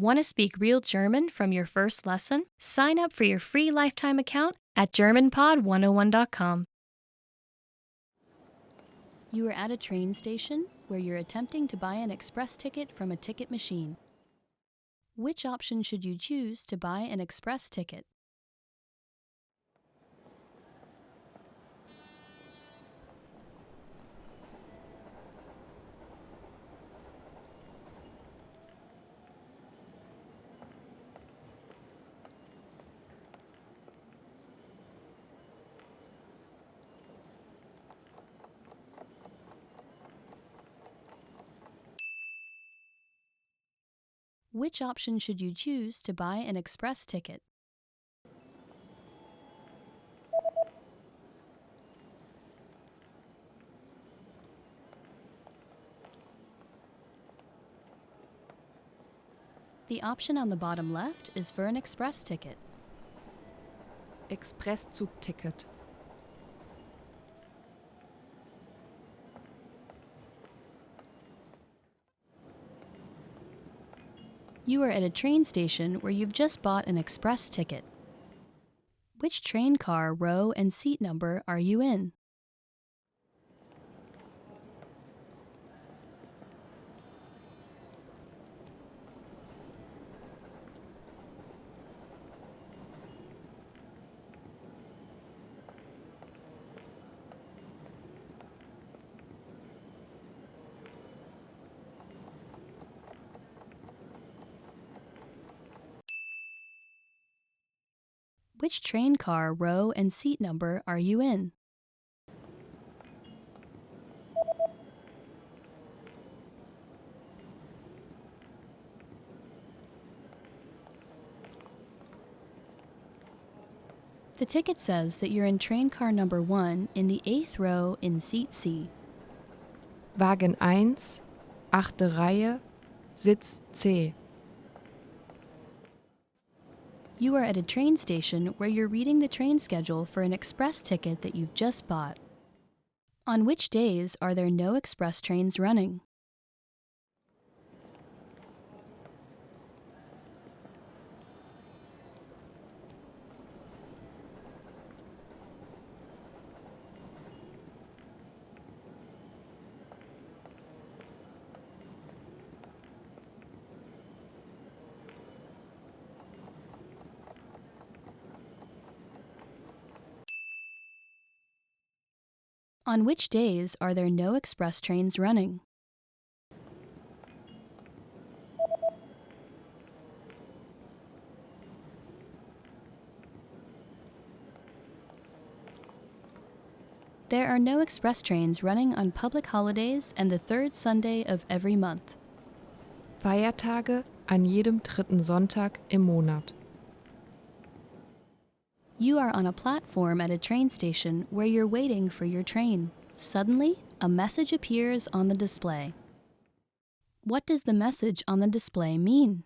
Want to speak real German from your first lesson? Sign up for your free lifetime account at GermanPod101.com. You are at a train station where you're attempting to buy an express ticket from a ticket machine. Which option should you choose to buy an express ticket? Which option should you choose to buy an express ticket? The option on the bottom left is for an express ticket. Expresszugticket. You are at a train station where you've just bought an express ticket. Which train car, row, and seat number are you in? Which train car, row, and seat number are you in? The ticket says that you're in train car number 1 in the 8th row in seat C. Wagen 1, 8. Reihe, Sitz C. You are at a train station where you're reading the train schedule for an express ticket that you've just bought. On which days are there no express trains running? On which days are there no express trains running? There are no express trains running on public holidays and the third Sunday of every month. Feiertage an jedem 3. Sonntag im Monat. You are on a platform at a train station where you're waiting for your train. Suddenly, a message appears on the display. What does the message on the display mean?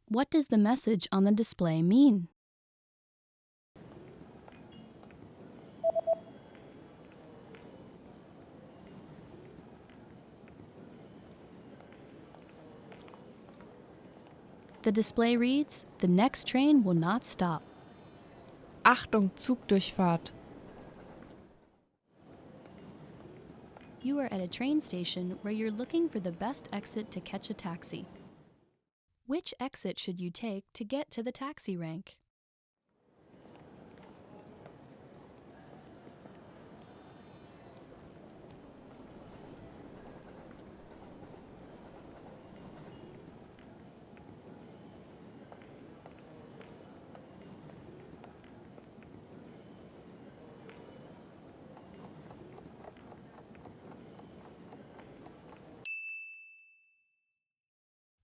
What does the message on the display mean? The display reads, "The next train will not stop." Achtung, Zugdurchfahrt. You are at a train station where you're looking for the best exit to catch a taxi. Which exit should you take to get to the taxi rank?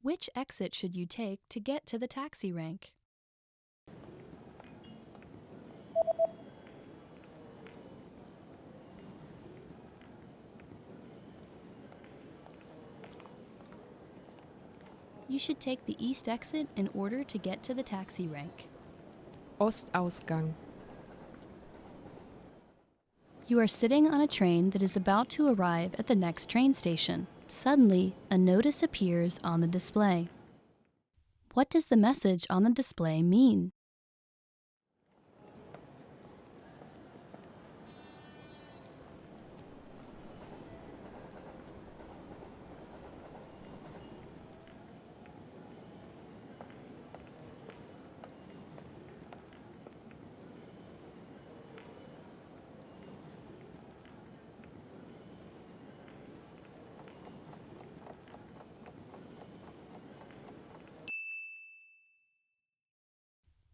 Which exit should you take to get to the taxi rank? You should take the east exit in order to get to the taxi rank. Ostausgang. You are sitting on a train that is about to arrive at the next train station. Suddenly, a notice appears on the display. What does the message on the display mean?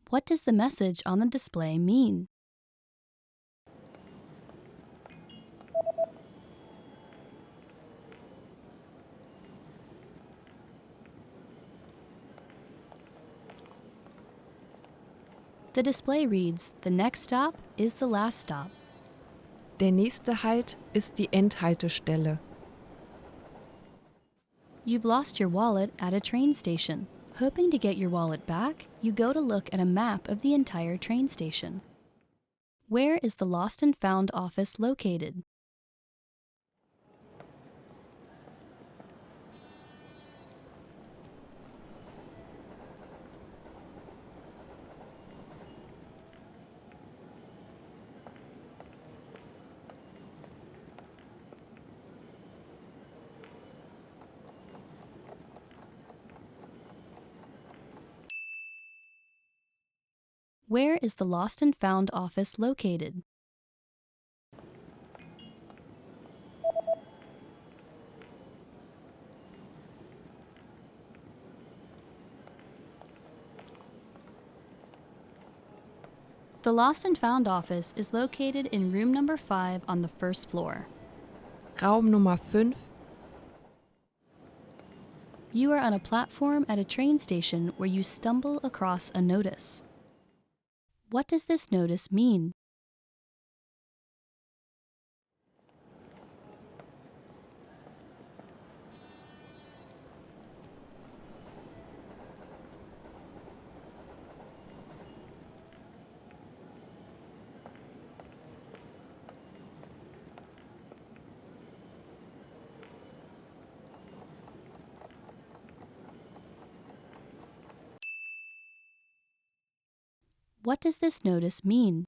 What does the message on the display mean? The display reads, "The next stop is the last stop." Der nächste Halt ist die Endhaltestelle. You've lost your wallet at a train station. Hoping to get your wallet back, you go to look at a map of the entire train station. Where is the Lost and Found office located? Where is the Lost and Found office located? The Lost and Found office is located in room number 5 on the first floor. Raum Nummer 5. You are on a platform at a train station where you stumble across a notice. What does this notice mean? What does this notice mean?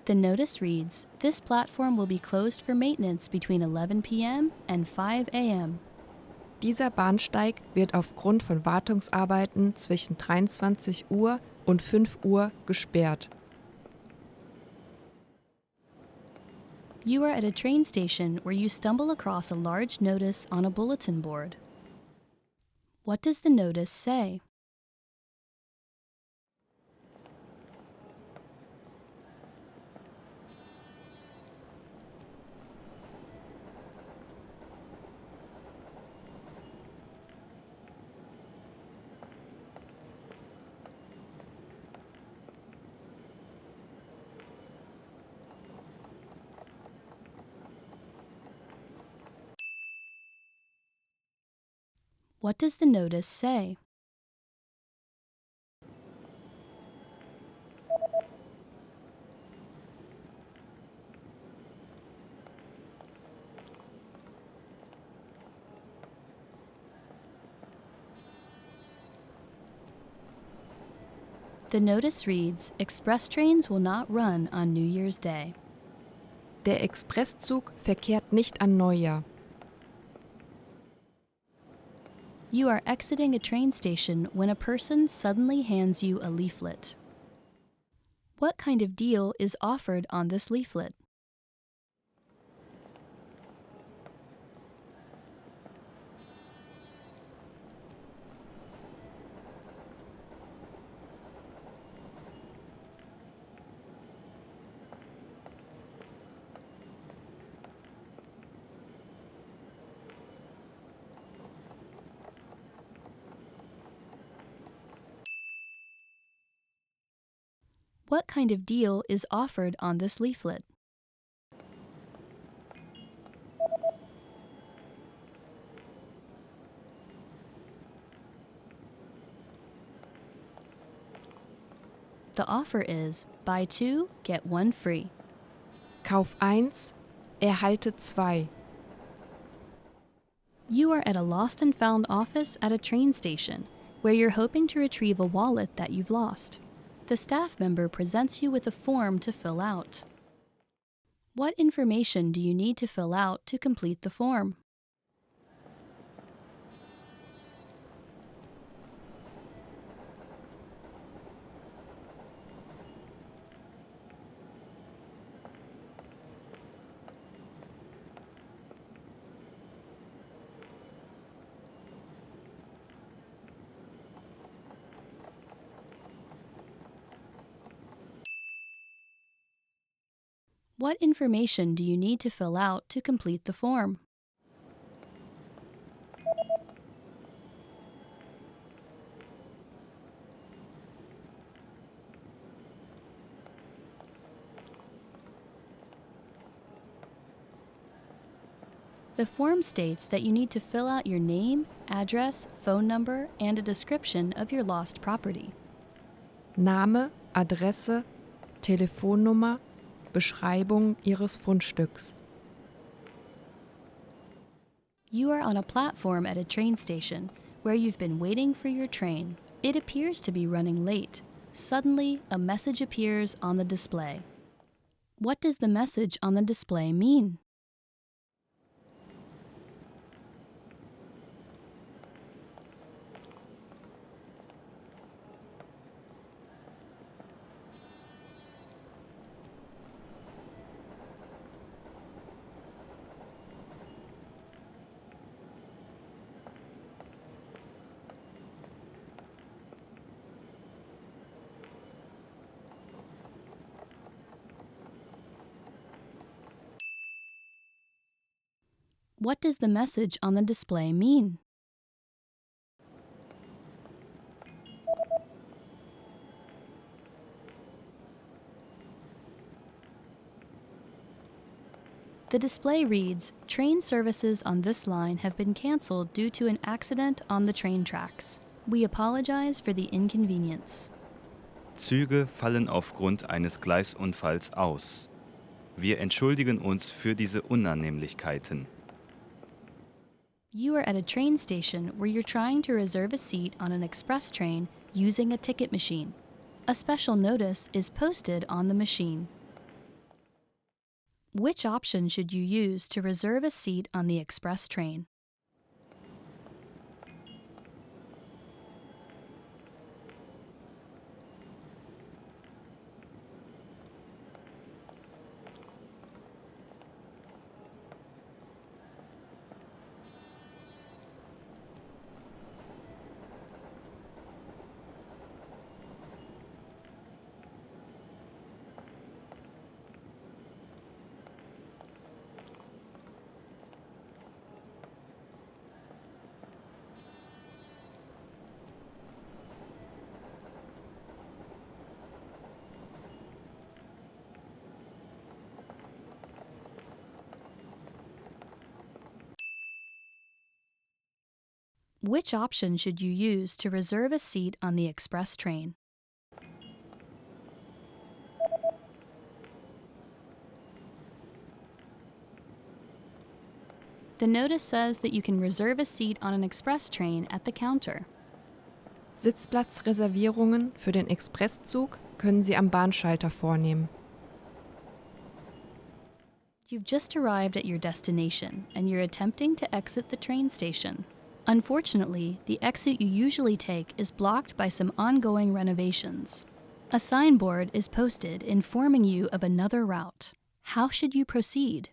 The notice reads, "This platform will be closed for maintenance between 11 p.m. and 5 a.m. Dieser Bahnsteig wird aufgrund von Wartungsarbeiten zwischen 23 Uhr und 5 Uhr gesperrt. You are at a train station where you stumble across a large notice on a bulletin board. What does the notice say? What does the notice say? The notice reads, "Express trains will not run on New Year's Day." Der Expresszug verkehrt nicht an Neujahr. You are exiting a train station when a person suddenly hands you a leaflet. What kind of deal is offered on this leaflet? What kind of deal is offered on this leaflet? The offer is buy two, get one free. Kauf eins, erhalte zwei. You are at a lost and found office at a train station where you're hoping to retrieve a wallet that you've lost. The staff member presents you with a form to fill out. What information do you need to fill out to complete the form? What information do you need to fill out to complete the form? The form states that you need to fill out your name, address, phone number, and a description of your lost property. Name, Adresse, Telefonnummer, Beschreibung Ihres Fundstücks. You are on a platform at a train station where you've been waiting for your train. It appears to be running late. Suddenly, a message appears on the display. What does the message on the display mean? What does the message on the display mean? The display reads, "Train services on this line have been canceled due to an accident on the train tracks. We apologize for the inconvenience." Züge fallen aufgrund eines Gleisunfalls aus. Wir entschuldigen uns für diese Unannehmlichkeiten. You are at a train station where you're trying to reserve a seat on an express train using a ticket machine. A special notice is posted on the machine. Which option should you use to reserve a seat on the express train? Which option should you use to reserve a seat on the express train? The notice says that you can reserve a seat on an express train at the counter. Sitzplatzreservierungen für den Expresszug können Sie am Bahnschalter vornehmen. You've just arrived at your destination and you're attempting to exit the train station. Unfortunately, the exit you usually take is blocked by some ongoing renovations. A signboard is posted informing you of another route. How should you proceed?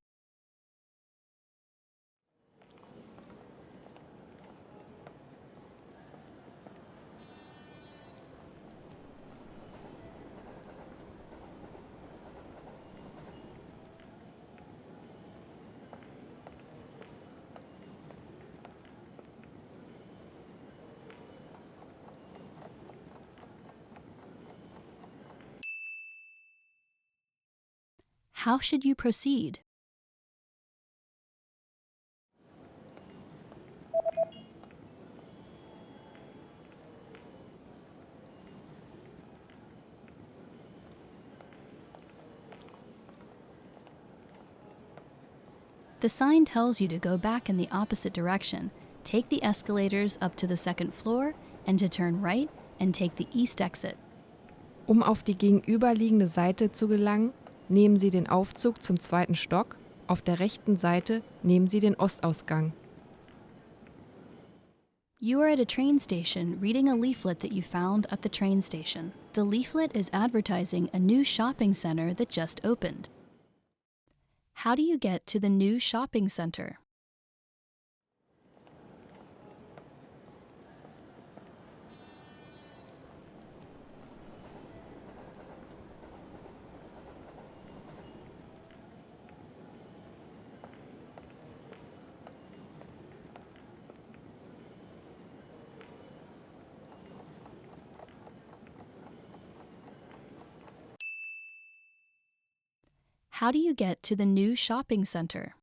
How should you proceed? The sign tells you to go back in the opposite direction, take the escalators up to the second floor, and to turn right and take the east exit. Um auf die gegenüberliegende Seite zu gelangen, nehmen Sie den Aufzug zum zweiten Stock. Auf der rechten Seite nehmen Sie den Ostausgang. You are at a train station reading a leaflet that you found at the train station. The leaflet is advertising a new shopping center that just opened. How do you get to the new shopping center? How do you get to the new shopping center?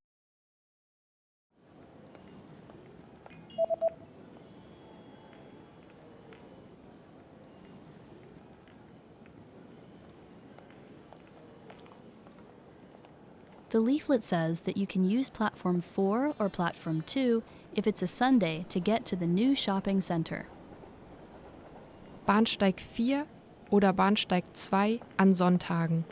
The leaflet says that you can use platform 4 or platform 2 if it's a Sunday to get to the new shopping center. Bahnsteig 4 oder Bahnsteig 2 an Sonntagen.